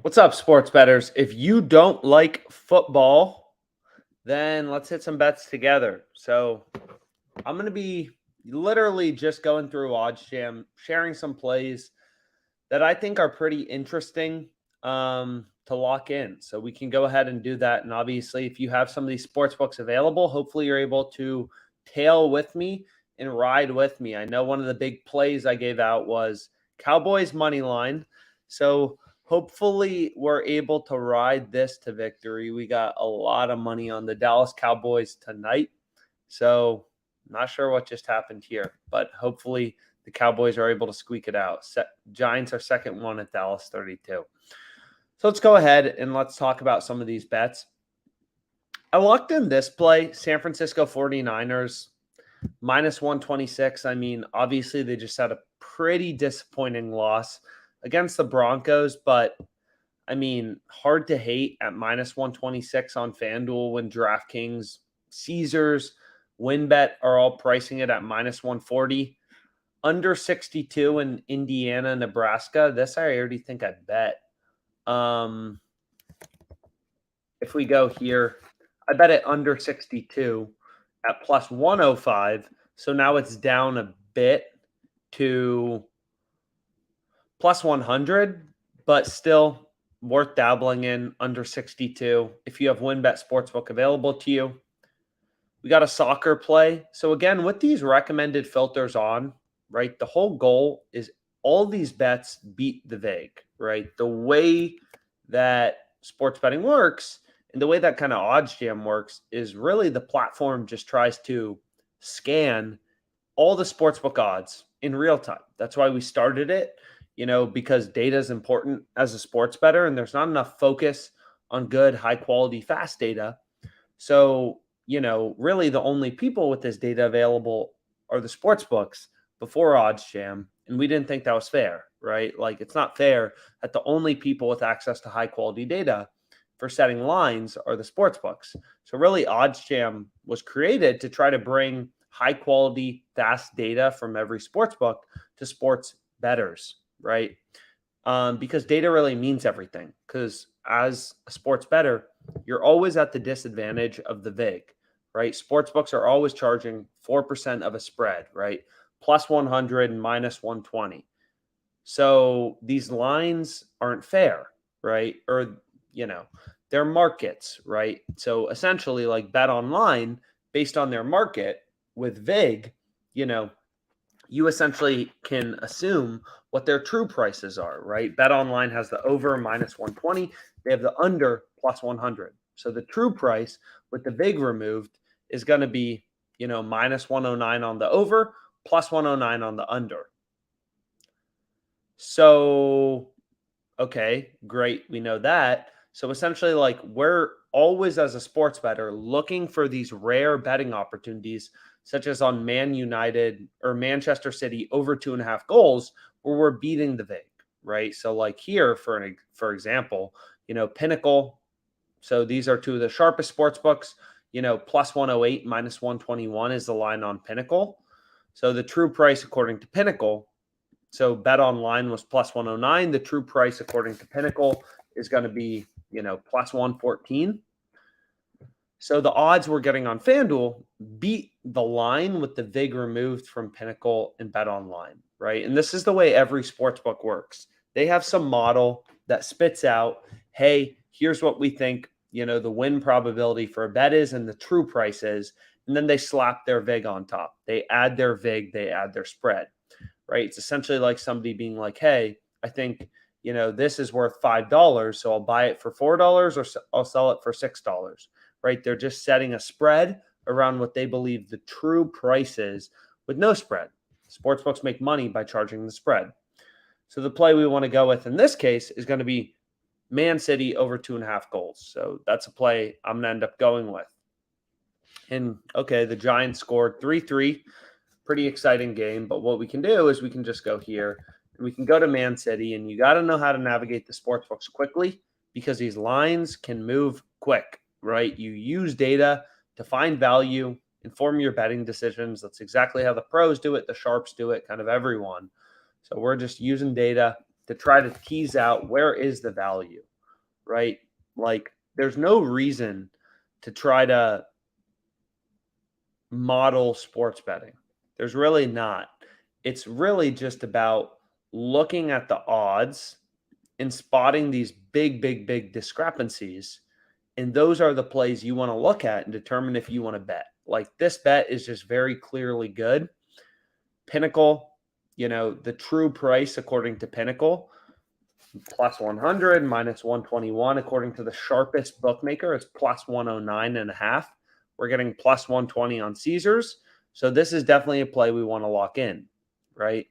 What's up, sports betters? If you don't like football, then let's hit some bets together. So I'm going to be literally just going through OddsJam, sharing some plays that I think are pretty interesting to lock in. So we can go ahead and do that. And obviously, if you have some of these sports books available, hopefully you're able to tail with me and ride with me. I know one of the big plays I gave out was Cowboys money line. So hopefully we're able to ride this to victory. We got a lot of money on the Dallas Cowboys tonight. So not sure what just happened here, but hopefully the Cowboys are able to squeak it out. Giants are second one at Dallas 32. So let's go ahead and let's talk about some of these bets. I locked in this play, San Francisco 49ers minus 126. I mean, obviously they just had a pretty disappointing loss against the Broncos, but I mean, hard to hate at minus 126 on FanDuel when DraftKings, Caesars, WinBet are all pricing it at minus 140. Under 62 in Indiana, Nebraska. This I already think I bet. If we go here, I bet it under 62 at plus 105. So now it's down a bit to plus 100, but still worth dabbling in under 62 if you have WinBet Sportsbook available to you. We got a soccer play. So again, with these recommended filters on, right, the whole goal is all these bets beat the VIG, right? The way that sports betting works and the way that kind of OddsJam works is really the platform just tries to scan all the sportsbook odds in real time. That's why we started it, because data is important as a sports bettor, and there's not enough focus on good, high quality, fast data. So, really the only people with this data available are the sports books before OddsJam. And we didn't think that was fair, right? Like, it's not fair that the only people with access to high quality data for setting lines are the sports books. So really OddsJam was created to try to bring high quality, fast data from every sports book to sports bettors, right? Because data really means everything. Because as a sports bettor, you're always at the disadvantage of the VIG, right? Sports books are always charging 4% of a spread, right? Plus 100 and minus 120. So these lines aren't fair, right? Or, they're markets, right? So essentially, like Bet Online, based on their market with VIG, you essentially can assume what their true prices are, right? Bet Online has the over minus 120. They have the under plus 100. So the true price with the VIG removed is going to be, minus 109 on the over, plus 109 on the under. So, okay, great. We know that. So essentially, like, we're always, as a sports bettor, looking for these rare betting opportunities, such as on Man United or Manchester City over 2.5 goals, where we're beating the VIG, right? So, like here, for example, Pinnacle. So these are two of the sharpest sports books. Plus 108, minus 121 is the line on Pinnacle. So the true price, according to Pinnacle, so Bet Online was plus 109. The true price, according to Pinnacle, is going to be, plus 114. So the odds we're getting on FanDuel beat the line with the VIG removed from Pinnacle and Bet Online, right? And this is the way every sportsbook works. They have some model that spits out, hey, here's what we think, the win probability for a bet is and the true price is. And then they slap their VIG on top. They add their VIG, they add their spread, right? It's essentially like somebody being like, hey, I think, this is worth $5. So I'll buy it for $4 or I'll sell it for $6, right? They're just setting a spread around what they believe the true price is with no spread. Sportsbooks make money by charging the spread. So the play we want to go with in this case is going to be Man City over 2.5 goals. So that's a play I'm going to end up going with. And okay, the Giants scored 3-3. Pretty exciting game. But what we can do is we can just go here and we can go to Man City, and you got to know how to navigate the sports books quickly because these lines can move quick, right? You use data to find value, inform your betting decisions. That's exactly how the pros do it. The sharps do it, kind of everyone. So we're just using data to try to tease out where is the value, right? Like, there's no reason to try to model sports betting. There's really not. It's really just about looking at the odds and spotting these big discrepancies. And those are the plays you want to look at and determine if you want to bet. Like, this bet is just very clearly good. Pinnacle, the true price according to Pinnacle, plus 100, minus 121. According to the sharpest bookmaker, it's plus 109.5. We're getting plus 120 on Caesars. So this is definitely a play we want to lock in, right?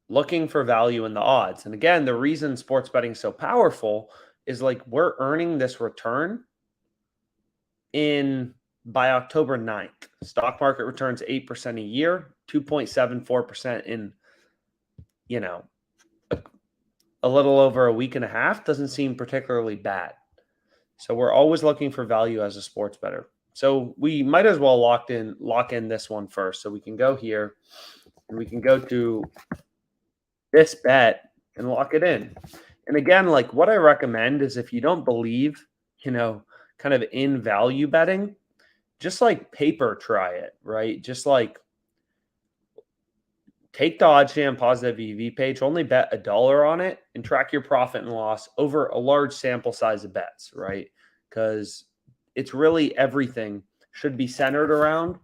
Looking for value in the odds. And again, the reason sports betting is so powerful is like we're earning this return by October 9th. Stock market returns 8% a year, 2.74% in, a little over a week and a half. Doesn't seem particularly bad. So we're always looking for value as a sports bettor. So we might as well lock in this one first. So we can go here and we can go to this bet and lock it in. And again, like what I recommend is if you don't believe, kind of in value betting, just like paper try it, right? Just like take the OddsJam positive EV page, only bet $1 on it, and track your profit and loss over a large sample size of bets, right? Because it's really everything should be centered around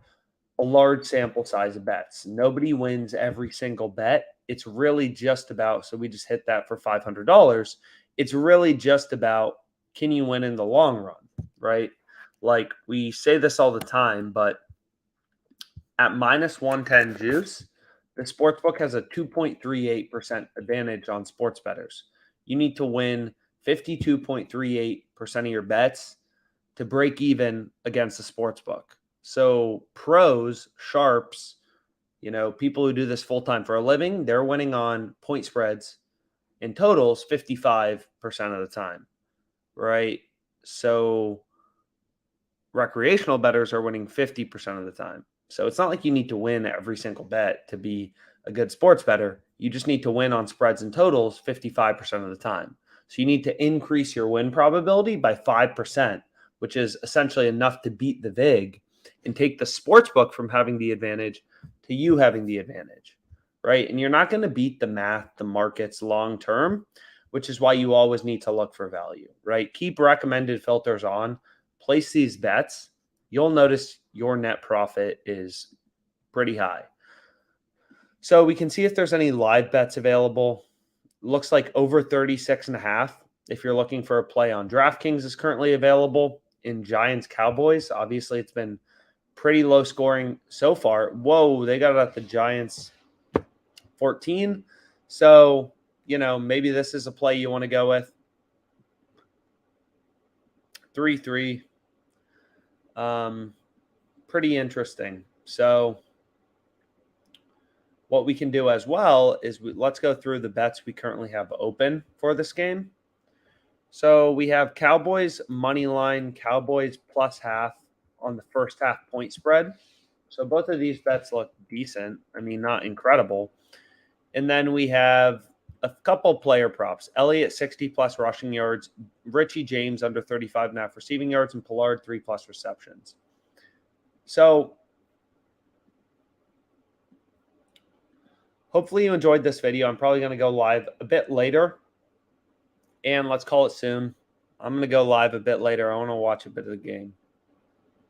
a large sample size of bets. Nobody wins every single bet. It's really just about, so we just hit that for $500. It's really just about, can you win in the long run, right? Like we say this all the time, but at minus 110 juice, the sportsbook has a 2.38% advantage on sports bettors. You need to win 52.38% of your bets to break even against the sportsbook. So pros, sharps, people who do this full-time for a living, they're winning on point spreads in totals 55% of the time, right? So recreational bettors are winning 50% of the time. So it's not like you need to win every single bet to be a good sports bettor. You just need to win on spreads and totals 55% of the time. So you need to increase your win probability by 5%, which is essentially enough to beat the VIG and take the sports book from having the advantage to you having the advantage, right? And you're not going to beat the math, the markets long term, which is why you always need to look for value, right? Keep recommended filters on, place these bets. You'll notice your net profit is pretty high. So we can see if there's any live bets available. Looks like over 36.5. If you're looking for a play on DraftKings is currently available. In Giants Cowboys, obviously it's been pretty low scoring so far. Whoa, they got it at the Giants 14. So, maybe this is a play you want to go with. 3-3. Pretty interesting. So what we can do as well is let's go through the bets we currently have open for this game. So we have Cowboys money line, Cowboys plus half on the first half point spread. So both of these bets look decent. I mean, not incredible. And then we have a couple player props. Elliott 60 plus rushing yards, Richie James under 35.5 receiving yards, and Pollard 3 plus receptions. So hopefully you enjoyed this video. I'm probably going to go live a bit later. And let's call it soon. I'm going to go live a bit later. I want to watch a bit of the game.